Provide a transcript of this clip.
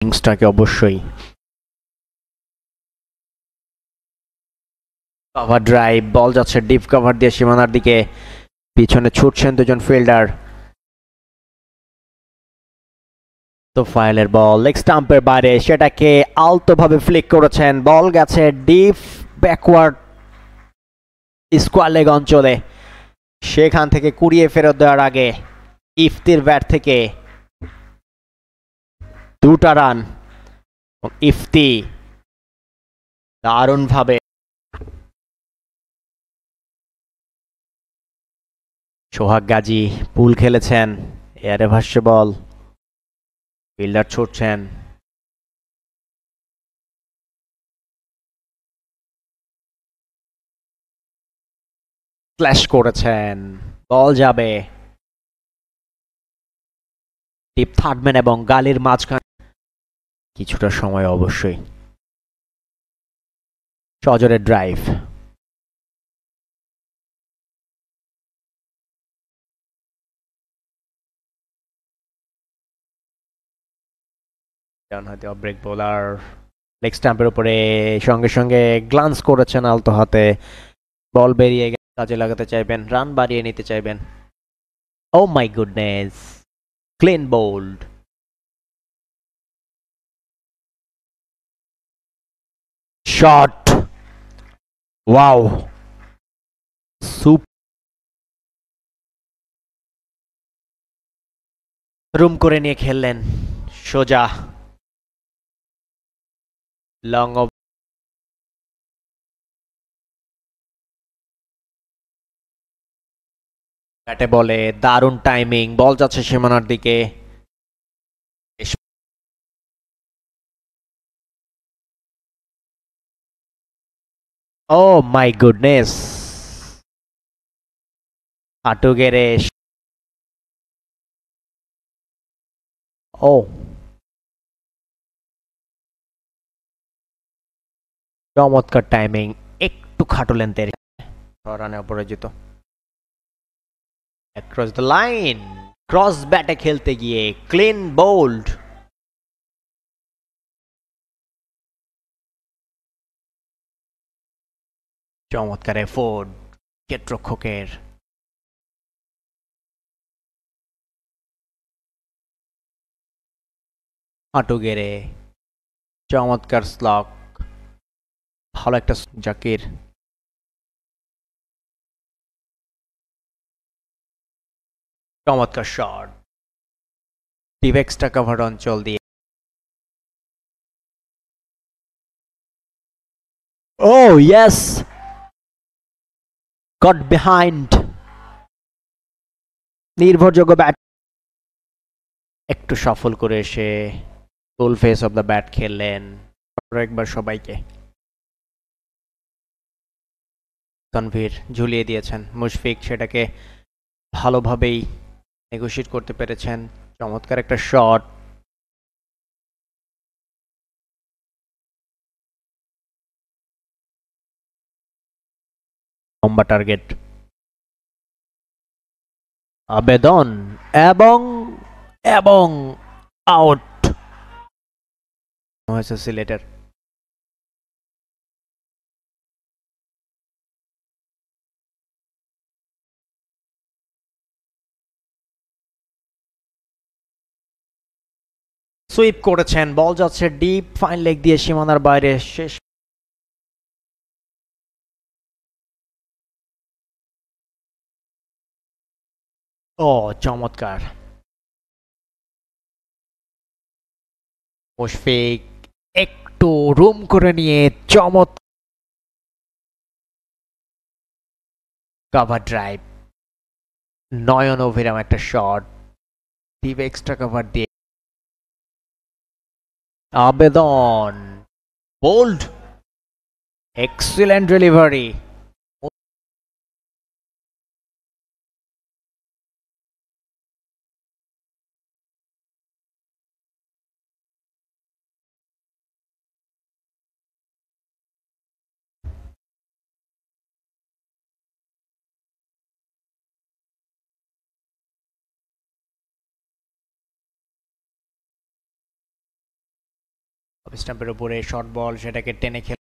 ইনিংসটাকে অবশ্যই cover drive, বল যাচ্ছে deep cover দিয়ে সীমানার দিকে, পিছনে ছুটছেন দুজন ফিল্ডার। তো ফাইলের বল লেগ স্টাম্পের বাইরে, সেটাকে আলতোভাবে ফ্লিক করেছেন, বল গেছে ডিপ ব্যাকওয়ার্ড স্কোয়ার লেগ অঞ্চলে, সেখান থেকে কুড়িয়ে ফেরত দেওয়ার আগে ইফতির ব্যাট থেকে 2টা রান। ইফতি দারুণভাবে সোহাগ গাজী পুল খেলেছেন, এয়ারে ভাষ্য বল, ফিল্ডার ছুটছেন, স্ল্যাশ করেছেন, বল যাবে টিপ থার্ডম্যান এবং গালির মাঝখানে কিছুটা সময় অবশ্যই। সজরের ড্রাইভ, ডান হাতে অফ ব্রেক বোলার, লেগ স্ট্যাম্পের উপরে সঙ্গে সঙ্গে গ্লান্স করেছেন আলতো হাতে, বল বেরিয়ে কাজে লাগাতে চাইবেন, রান বাড়িয়ে নিতে চাইবেন। Oh my goodness, clean bowled, shot, wow, সুপ, রুম করে নিয়ে খেললেন সোজা লং অফ, ব্যাটে বলে দারুণ টাইমিং, বল যাচ্ছে সীমানার দিকে, ও মাই গুডনেস, হাঁটু গেড়ে, ও চমৎকার টাইমিং, একটু খাটো লেন্থের, রানে অপরাজিত। অ্যাক্রস দ্য লাইন, ক্রস ব্যাটে খেলতে গিয়ে ক্লিন বোল্ড, চমৎকার এফোর্ট উইকেটরক্ষকের, হাঁটু গেড়ে চমৎকার স্লক, ভালো একটা জাকির, চমৎকার শট, ডিপ এক্সট্রা কভার অঞ্চল দিয়ে, ও ইয়েস, গট বিহাইন্ড, নির্ভরযোগ্য ব্যাট, একটু সফল করে এসে full face of the bat খেললেন একবার সবাইকে। তানভীর ঝুলিয়ে দিয়েছেন, মুশফিক সেটাকে ভালোভাবেই নেগোশিয়েট করতে পেরেছেন, চমৎকার একটা শট, লম্বা টার্গেট, আবেদন এবং এবং আউট হয়েছে সিলেটের। সুইপ করেছেন, বল যাচ্ছে ডিপ ফাইন লেগ দিয়ে সীমানার বাইরে, শেষ ও চমৎকার, মুশফিক একটু রুম করে নিয়ে চমৎকার কাভার ড্রাইভ, নয়ন অভিরাম একটা শট, ডিপ এক্সট্রা কভার দিয়ে আবেদন, বোল্ড, এক্সিলেন্ট ডেলিভারি, স্টাম্পের উপরে শর্ট বল, সেটাকে টেনে খেলে